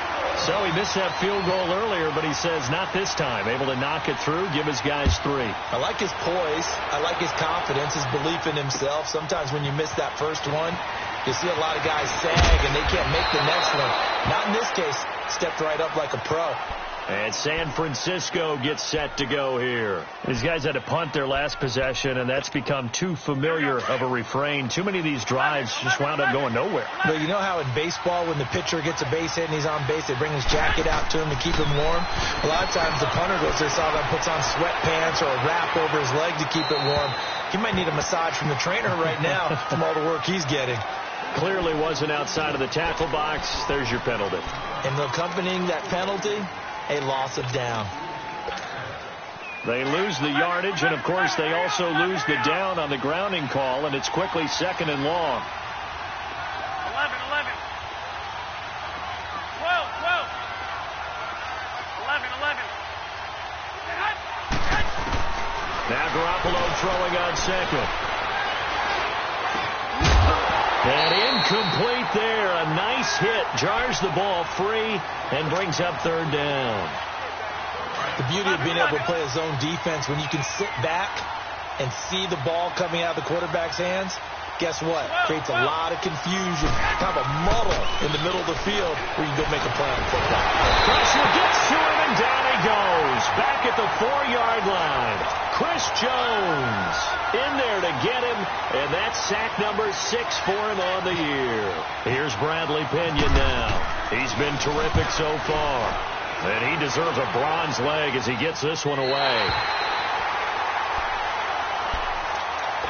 So he missed that field goal earlier, but he says not this time. Able to knock it through, give his guys 3. I like his poise. I like his confidence, his belief in himself. Sometimes when you miss that first one, you see a lot of guys sag and they can't make the next one. Not in this case. Stepped right up like a pro. And San Francisco gets set to go here. These guys had to punt their last possession, and that's become too familiar of a refrain. Too many of these drives just wound up going nowhere. Well, you know how in baseball, when the pitcher gets a base hit and he's on base, they bring his jacket out to him to keep him warm? A lot of times the punter goes there, puts on sweatpants or a wrap over his leg to keep it warm. He might need a massage from the trainer right now from all the work he's getting. Clearly wasn't outside of the tackle box. There's your penalty. And accompanying that penalty, a loss of down. They lose the yardage, and, of course, they also lose the down on the grounding call, and it's quickly 2nd and long. 11. 12. 11. Now Garoppolo throwing on second. And incomplete there. A nice hit. Jars the ball free and brings up 3rd down. The beauty of being able to play a zone defense when you can sit back and see the ball coming out of the quarterback's hands, guess what? Creates a lot of confusion, kind of a muddle in the middle of the field where you go make a play on football. Pressure gets to him, and down he goes. Back at the 4-yard line. Chris Jones in there to get him, and that's sack number 6 for him on the year. Here's Bradley Pinion now. He's been terrific so far, and he deserves a bronze leg as he gets this one away.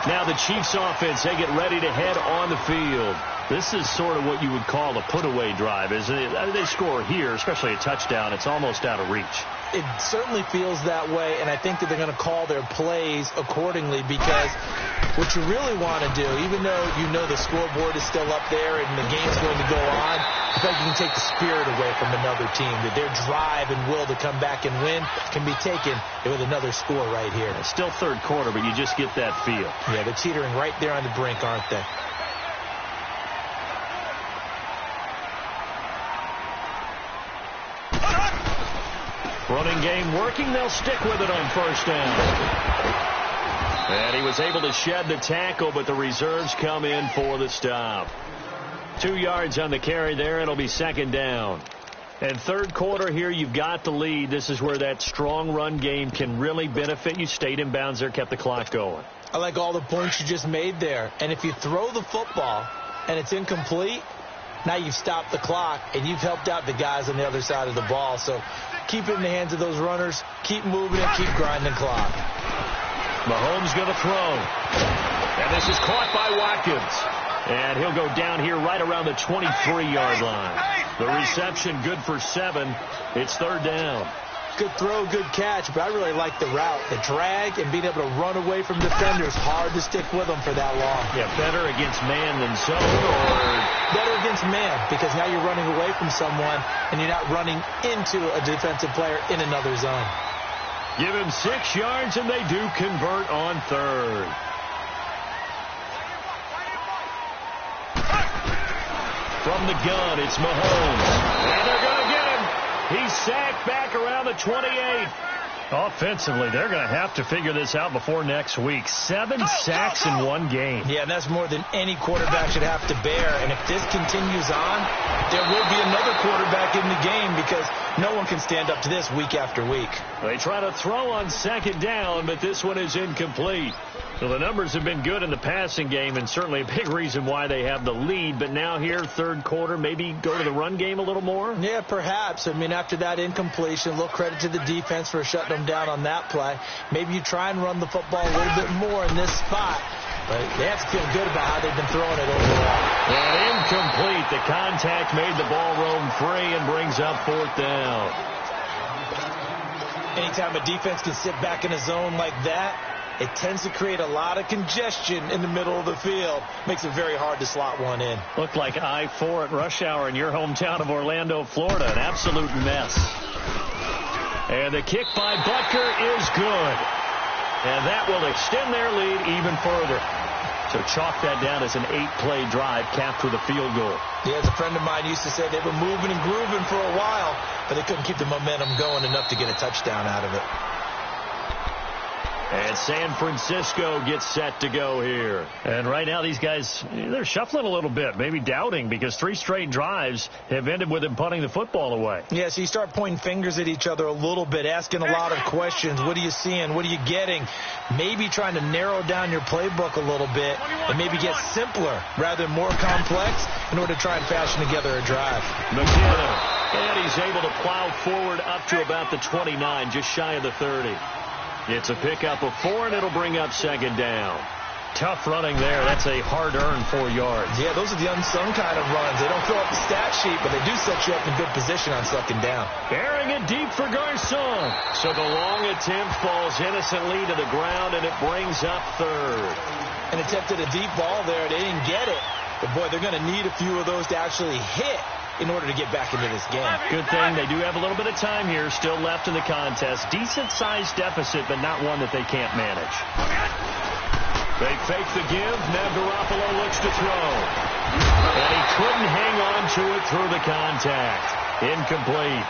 Now the Chiefs offense, they get ready to head on the field. This is sort of what you would call a put-away drive, isn't it? They score here, especially a touchdown. It's almost out of reach. It certainly feels that way, and I think that they're going to call their plays accordingly, because what you really want to do, even though you know the scoreboard is still up there and the game's going to go on, I feel like you can take the spirit away from another team, that their drive and will to come back and win can be taken with another score right here. It's still 3rd quarter, but you just get that feel. Yeah, they're teetering right there on the brink, aren't they? Running game working. They'll stick with it on 1st down. And he was able to shed the tackle, but the reserves come in for the stop. 2 yards on the carry there. It'll be 2nd down. And 3rd quarter here, you've got the lead. This is where that strong run game can really benefit you. Stayed in bounds there, kept the clock going. I like all the points you just made there. And if you throw the football and it's incomplete, now you've stopped the clock and you've helped out the guys on the other side of the ball. So keep it in the hands of those runners. Keep moving and keep grinding clock. Mahomes going to throw. And this is caught by Watkins. And he'll go down here right around the 23-yard line. The reception good for 7. It's 3rd down. Good throw, good catch, but I really like the route. The drag and being able to run away from defenders. Hard to stick with them for that long. Yeah, better against man than zone, or better against man, because now you're running away from someone and you're not running into a defensive player in another zone. Give him 6 yards, and they do convert on 3rd. From the gun, it's Mahomes. And they're going to get him. He's sacked back around the 28. Offensively, they're going to have to figure this out before next week. 7 sacks in one game. Yeah, and that's more than any quarterback should have to bear. And if this continues on, there will be another quarterback in the game, because no one can stand up to this week after week. They try to throw on 2nd down, but this one is incomplete. Well, the numbers have been good in the passing game, and certainly a big reason why they have the lead. But now here, 3rd quarter, maybe go to the run game a little more? Yeah, perhaps. I mean, after that incompletion, a little credit to the defense for shutting them down on that play. Maybe you try and run the football a little bit more in this spot. But they have to feel good about how they've been throwing it overall. And incomplete. The contact made the ball roam free and brings up 4th down. Anytime a defense can sit back in a zone like that, it tends to create a lot of congestion in the middle of the field. Makes it very hard to slot one in. Looked like I-4 at rush hour in your hometown of Orlando, Florida. An absolute mess. And the kick by Butker is good. And that will extend their lead even further. So chalk that down as an 8-play drive capped with a field goal. Yeah, as a friend of mine used to say, they were moving and grooving for a while, but they couldn't keep the momentum going enough to get a touchdown out of it. And San Francisco gets set to go here. And right now these guys, they're shuffling a little bit, maybe doubting, because 3 straight drives have ended with them punting the football away. Yeah, so you start pointing fingers at each other a little bit, asking a lot of questions. What are you seeing? What are you getting? Maybe trying to narrow down your playbook a little bit and maybe get simpler rather than more complex in order to try and fashion together a drive. McKinnon, and he's able to plow forward up to about the 29, just shy of the 30. It's a pickup of 4, and it'll bring up 2nd down. Tough running there. That's a hard-earned 4 yards. Yeah, those are the unsung kind of runs. They don't fill up the stat sheet, but they do set you up in good position on second down. Airing it deep for Garcon. So the long attempt falls innocently to the ground, and it brings up third. And attempted a deep ball there. They didn't get it. But, boy, they're going to need a few of those to actually hit in order to get back into this game. Good thing they do have a little bit of time here still left in the contest. Decent-sized deficit, but not one that they can't manage. They fake the give. Now Garoppolo looks to throw. And he couldn't hang on to it through the contact. Incomplete.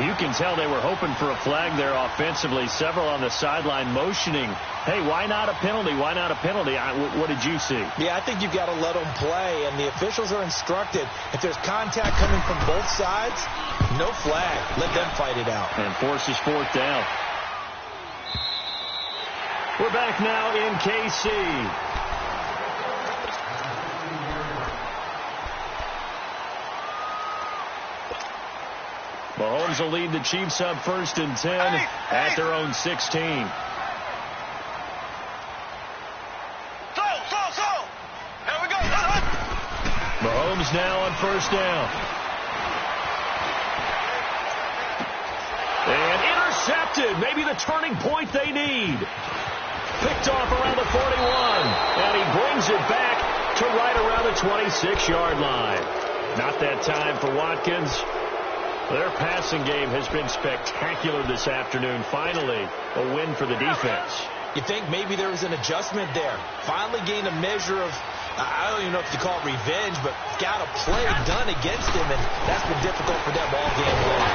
You can tell they were hoping for a flag there offensively. Several on the sideline motioning, hey, why not a penalty? Why not a penalty? What did you see? Yeah, I think you've got to let them play, and the officials are instructed. If there's contact coming from both sides, no flag. Let them fight it out. And forces fourth down. We're back now in KC. Mahomes will lead the Chiefs up 1st and 10 at their own 16. Here we go. Mahomes now on 1st down. And intercepted. Maybe the turning point they need. Picked off around the 41. And he brings it back to right around the 26-yard line. Not that time for Watkins. Their passing game has been spectacular this afternoon. Finally, a win for the defense. You think maybe there was an adjustment there. Finally gained a measure of, I don't even know if you call it revenge, but got a play done against him, and that's been difficult for them all game long.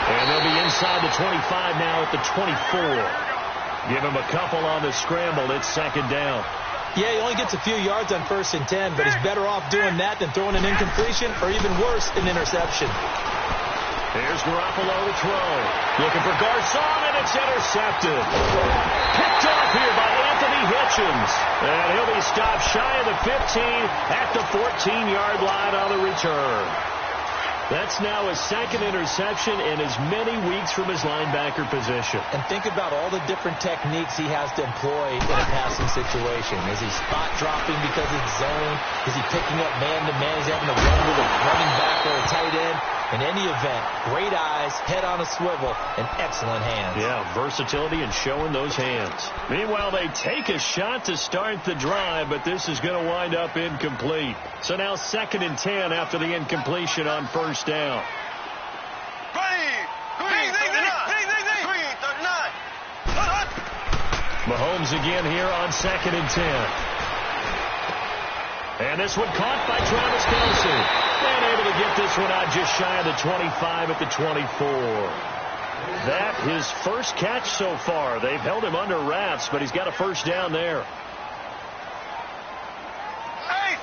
And they'll be inside the 25 now at the 24. Give him a couple on the scramble. It's 2nd down. Yeah, he only gets a few yards on 1st and 10, but he's better off doing that than throwing an incompletion or even worse, an interception. Here's Garoppolo to throw. Looking for Garcon, and it's intercepted. Picked off here by Anthony Hitchens. And he'll be stopped shy of the 15 at the 14-yard line on the return. That's now his 2nd interception in as many weeks from his linebacker position. And think about all the different techniques he has to employ in a passing situation. Is he spot dropping because it's zone? Is he picking up man-to-man? Is he having to run with a running back or a tight end? In any event, great eyes, head on a swivel, and excellent hands. Yeah, versatility and showing those hands. Meanwhile, they take a shot to start the drive, but this is going to wind up incomplete. So now 2nd and 10 after the incompletion on 1st down. Green, 39. Mahomes again here on 2nd and 10. And this one caught by Travis Kelce. And able to get this one out just shy of the 25 at the 24. That his first catch so far. They've held him under wraps, but he's got a 1st down there. Eighth.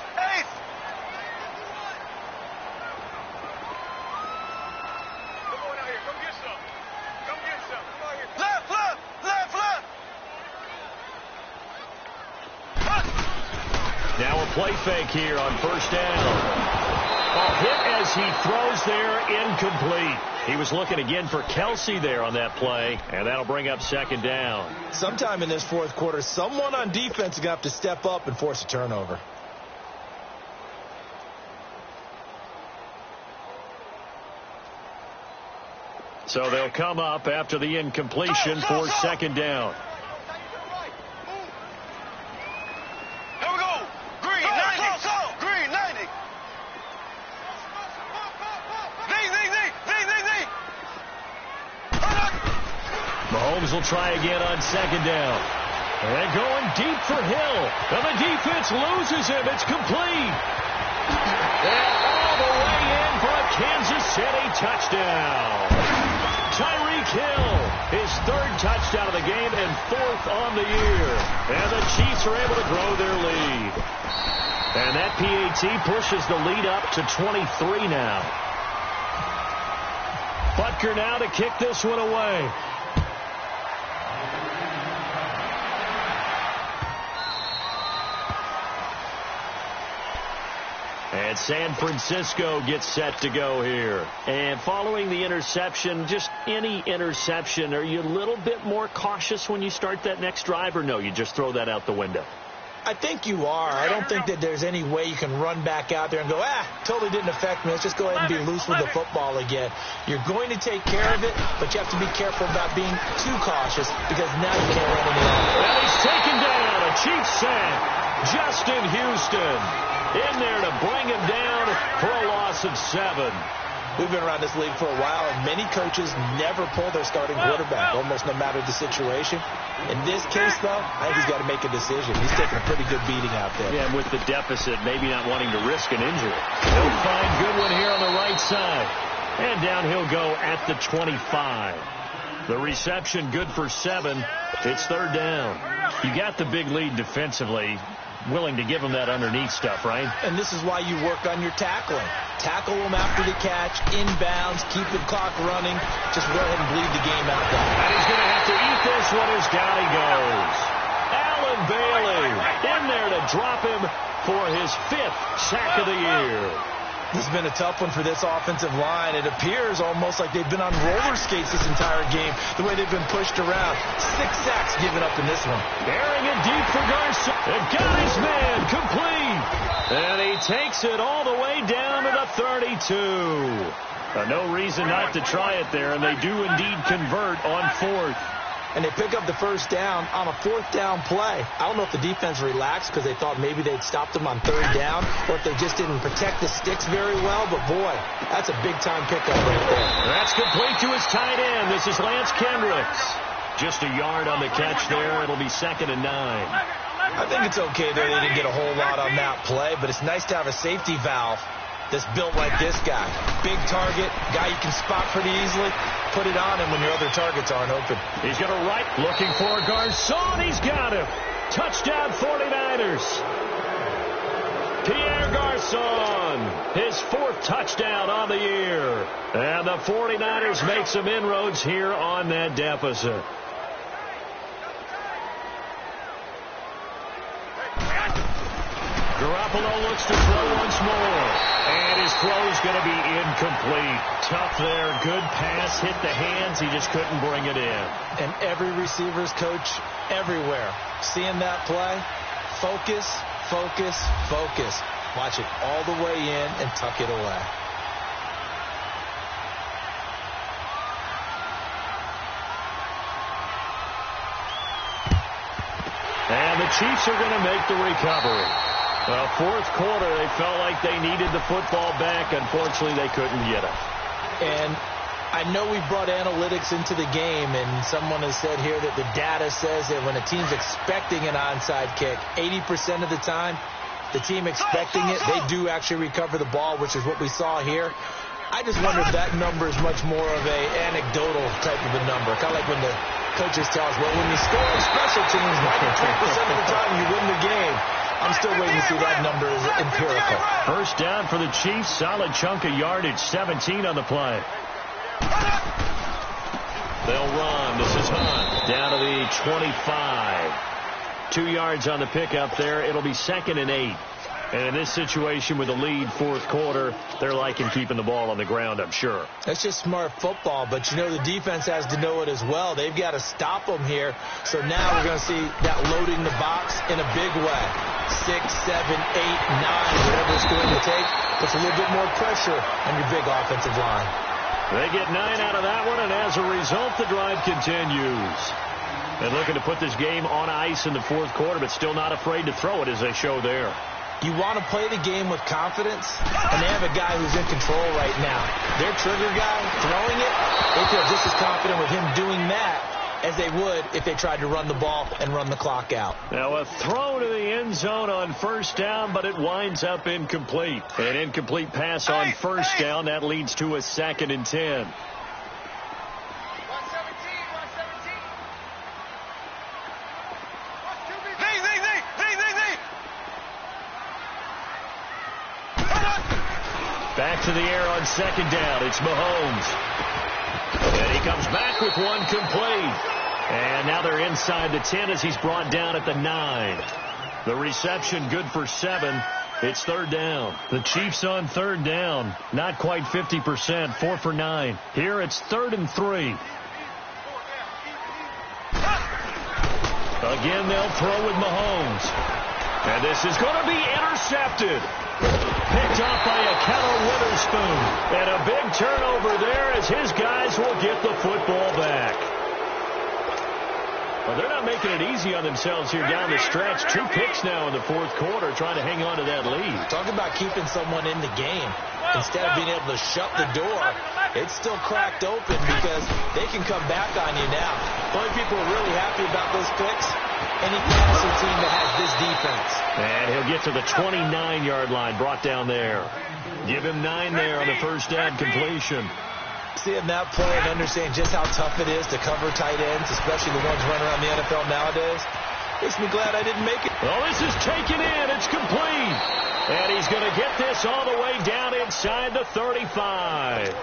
Come on out here. Come get some. Come on here. Left. Now a play fake here on 1st down. A hit as he throws there, incomplete. He was looking again for Kelce there on that play, and that'll bring up 2nd down. Sometime in this 4th quarter, someone on defense is going to have to step up and force a turnover. So they'll come up after the incompletion for 2nd down. Here we go. Green, 90. Green, 90. Mahomes will try again on 2nd down. And going deep for Hill. And the defense loses him. It's complete. And all the way in for a Kansas City touchdown. Tyreek Hill, his 3rd touchdown of the game and 4th on the year. And the Chiefs are able to grow their lead. And that PAT pushes the lead up to 23 now. Butker now to kick this one away. And San Francisco gets set to go here. And following the interception, just any interception, are you a little bit more cautious when you start that next drive, or no, you just throw that out the window? I think you are. I don't think that there's any way you can run back out there and go, totally didn't affect me. Let's just go ahead and be loose with the football again. You're going to take care of it, but you have to be careful about being too cautious because now you can't run any longer. And he's taken down. A Chiefs sack. Justin Houston in there to bring him down for a loss of 7. We've been around this league for a while, and many coaches never pull their starting quarterback, almost no matter the situation. In this case, though, I think he's got to make a decision. He's taking a pretty good beating out there. Yeah, and with the deficit, maybe not wanting to risk an injury. He'll find Goodwin here on the right side. And down he'll go at the 25. The reception good for 7. It's 3rd down. You got the big lead defensively. Willing to give him that underneath stuff, right? And this is why you work on your tackling. Tackle him after the catch, inbounds, keep the clock running. Just go ahead and bleed the game out there. And he's going to have to eat this one as down he goes. Alan Bailey in there to drop him for his 5th sack of the year. This has been a tough one for this offensive line. It appears almost like they've been on roller skates this entire game, the way they've been pushed around. 6 sacks given up in this one. Bearing it deep for Garcia. And got his man complete. And he takes it all the way down to the 32. No reason not to try it there, and they do indeed convert on 4th. And they pick up the 1st down on a 4th down play. I don't know if the defense relaxed because they thought maybe they'd stopped them on 3rd down, or if they just didn't protect the sticks very well. But, boy, that's a big-time pickup right there. That's complete to his tight end. This is Lance Kendricks. Just a yard on the catch there. It'll be 2nd and 9. I think it's okay there. They didn't get a whole lot on that play, but it's nice to have a safety valve that's built like this guy. Big target, guy you can spot pretty easily. Put it on him when your other targets aren't open. He's going to right, looking for Garcon. He's got him. Touchdown 49ers. Pierre Garcon, his 4th touchdown on the year. And the 49ers make some inroads here on that deficit. Garoppolo looks to throw once more. And his throw's going to be incomplete. Tough there. Good pass. Hit the hands. He just couldn't bring it in. And every receiver's coach everywhere, seeing that play, focus, focus, focus. Watch it all the way in and tuck it away. And the Chiefs are going to make the recovery. 4th quarter, they felt like they needed the football back. Unfortunately, they couldn't get it. And I know we brought analytics into the game, and someone has said here that the data says that when a team's expecting an onside kick, 80% of the time, the team expecting it, they do actually recover the ball, which is what we saw here. I just wonder if that number is much more of a anecdotal type of a number. Kind of like when the coaches tell us, well, when you score on special teams, 93% of the time you win the game. I'm still waiting to see that number is empirical. 1st down for the Chiefs. Solid chunk of yardage. 17 on the play. They'll run. This is Hunt. Down to the 25. 2 yards on the pickup there. It'll be 2nd and 8. And in this situation with a lead 4th quarter, they're liking keeping the ball on the ground, I'm sure. That's just smart football, but you know the defense has to know it as well. They've got to stop them here. So now we're going to see that loading the box in a big way. 6, 7, 8, 9, whatever it's going to take, puts a little bit more pressure on your big offensive line. They get 9 out of that one, and as a result, the drive continues. And looking to put this game on ice in the 4th quarter, but still not afraid to throw it as they show there. You want to play the game with confidence, and they have a guy who's in control right now. Their trigger guy throwing it, they feel just as confident with him doing that as they would if they tried to run the ball and run the clock out. Now a throw to the end zone on 1st down, but it winds up incomplete. An incomplete pass on 1st down. That leads to a 2nd and 10. Back to the air on 2nd down. It's Mahomes. And he comes back with one complete. And now they're inside the 10 as he's brought down at the 9. The reception good for 7. It's third down. The Chiefs on third down. Not quite 50%. 4 for 9. Here it's 3rd and 3. Again, they'll throw with Mahomes. And this is going to be intercepted. Picked off by a Keller Witherspoon. And a big turnover there as his guys will get the football back. Well, they're not making it easy on themselves here down the stretch. 2 picks now in the 4th quarter, trying to hang on to that lead. Talk about keeping someone in the game. Instead of being able to shut the door, it's still cracked open because they can come back on you now. The only people who are really happy about those picks, any fantasy team that has this defense. And he'll get to the 29-yard line, brought down there. Give him 9 there on the first down completion. Seeing that play and understand just how tough it is to cover tight ends, especially the ones running around the NFL nowadays, makes me glad I didn't make it. Well, this is taken in. It's complete. And he's going to get this all the way down inside the 35.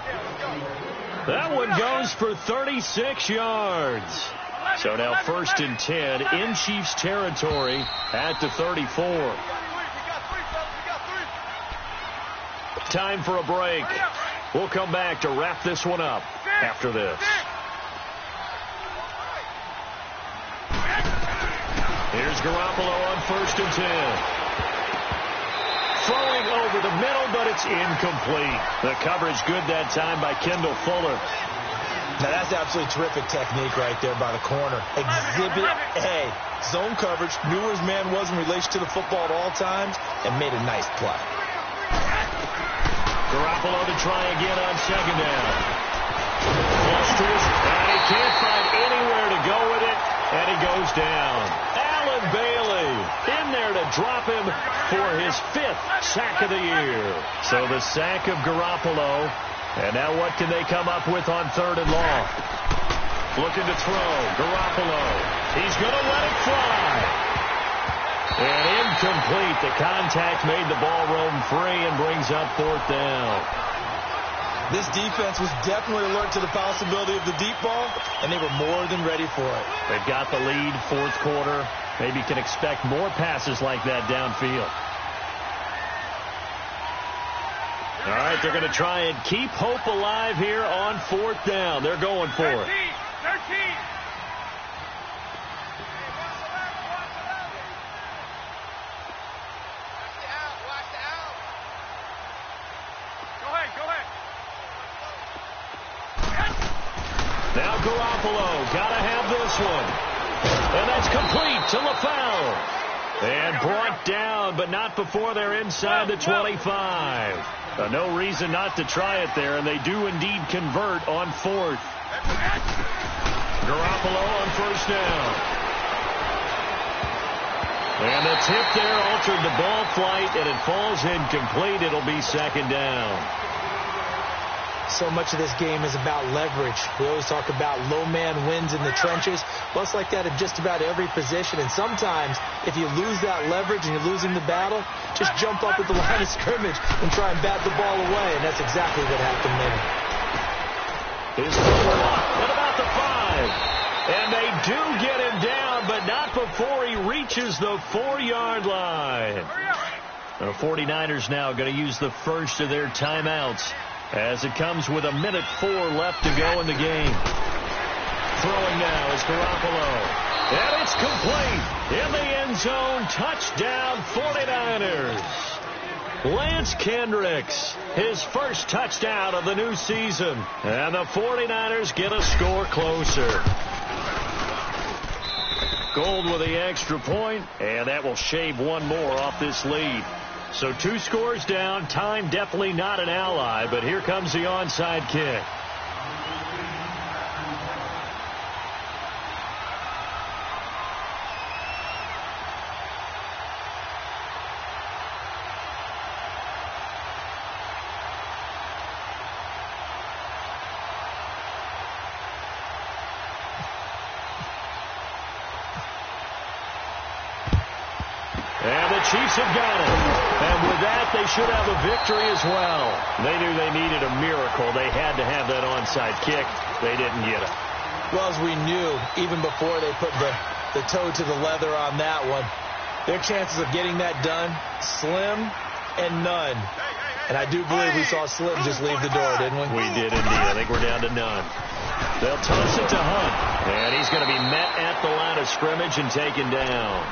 That one goes for 36 yards. So now 1st and 10 in Chiefs territory at the 34. Time for a break. We'll come back to wrap this one up after this. Here's Garoppolo on 1st and 10. Throwing over the middle, but it's incomplete. The coverage good that time by Kendall Fuller. Now, that's absolutely terrific technique right there by the corner. Exhibit A. Zone coverage, knew where his man was in relation to the football at all times, and made a nice play. Garoppolo to try again on 2nd down. Clusters, and he can't find anywhere to go with it, and he goes down. Allen Bailey in there to drop him for his 5th sack of the year. So the sack of Garoppolo. And now what can they come up with on 3rd and long? Looking to throw. Garoppolo. He's going to let it fly. And incomplete. The contact made the ball roam free and brings up 4th down. This defense was definitely alert to the possibility of the deep ball, and they were more than ready for it. They've got the lead, 4th quarter. Maybe can expect more passes like that downfield. All right, they're going to try and keep hope alive here on 4th down. They're going for it. 13. Go ahead. Now Garoppolo, got to have this one. And that's complete to LaFleur. And brought down, but not before they're inside the 25. No reason not to try it there, and they do indeed convert on 4th. Garoppolo on 1st down. And the tip there altered the ball flight, and it falls incomplete. It'll be 2nd down. So much of this game is about leverage. We always talk about low man wins in the trenches. Well, it's like that in just about every position. And sometimes, if you lose that leverage and you're losing the battle, just jump up at the line of scrimmage and try and bat the ball away. And that's exactly what happened there. Here's at about the 5. And they do get him down, but not before he reaches the 4-yard line. The 49ers now going to use the first of their timeouts, as it comes with 1:04 left to go in the game. Throwing now is Garoppolo. And it's complete. In the end zone. Touchdown 49ers. Lance Kendricks, his first touchdown of the new season. And the 49ers get a score closer. Gold with the extra point, and that will shave one more off this lead. So 2 scores down. Time definitely not an ally, but here comes the onside kick. And the Chiefs have got it. And with that, they should have a victory as well. They knew they needed a miracle. They had to have that onside kick. They didn't get it. Well, as we knew, even before they put the toe to the leather on that one, their chances of getting that done, slim and none. And I do believe we saw Slim just leave the door, didn't we? We did indeed. I think we're down to none. They'll toss it to Hunt. And he's going to be met at the line of scrimmage and taken down.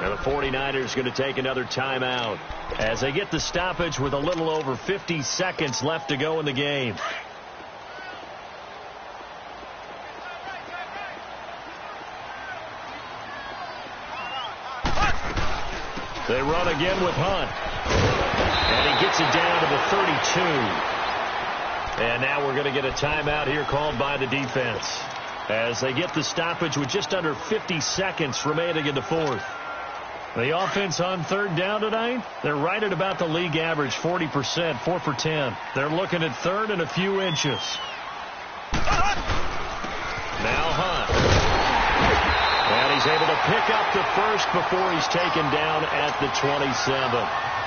And the 49ers going to take another timeout as they get the stoppage with a little over 50 seconds left to go in the game. They run again with Hunt. And he gets it down to the 32. And now we're going to get a timeout here called by the defense as they get the stoppage with just under 50 seconds remaining in the fourth. The offense on third down tonight, they're right at about the league average, 40%, 4 for 10. They're looking at third and a few inches. Now Hunt. And he's able to pick up the first before he's taken down at the 27.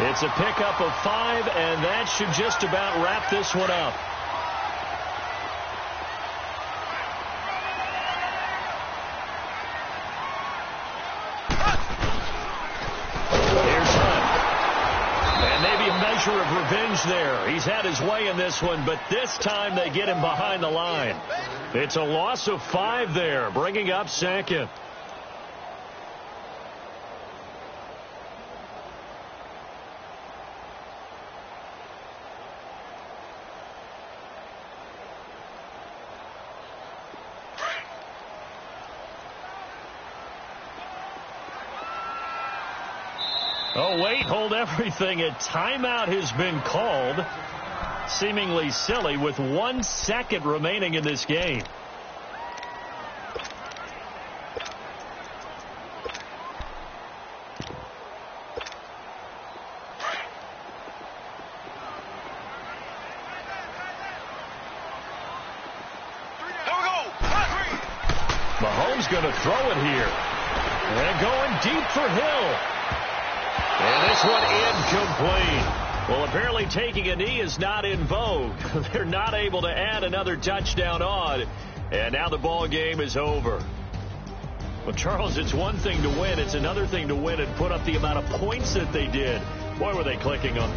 It's a pickup of 5, and that should just about wrap this one up. Of revenge there. He's had his way in this one, but this time they get him behind the line. It's a loss of 5 there, bringing up second. Oh, wait, hold everything. A timeout has been called. Seemingly silly with 1 second remaining in this game. Mahomes going to throw it here. And going deep for Hill. And this one incomplete. Well, apparently taking a knee is not in vogue. They're not able to add another touchdown on. And now the ball game is over. Well, Charles, it's one thing to win. It's another thing to win and put up the amount of points that they did. Boy, were they clicking on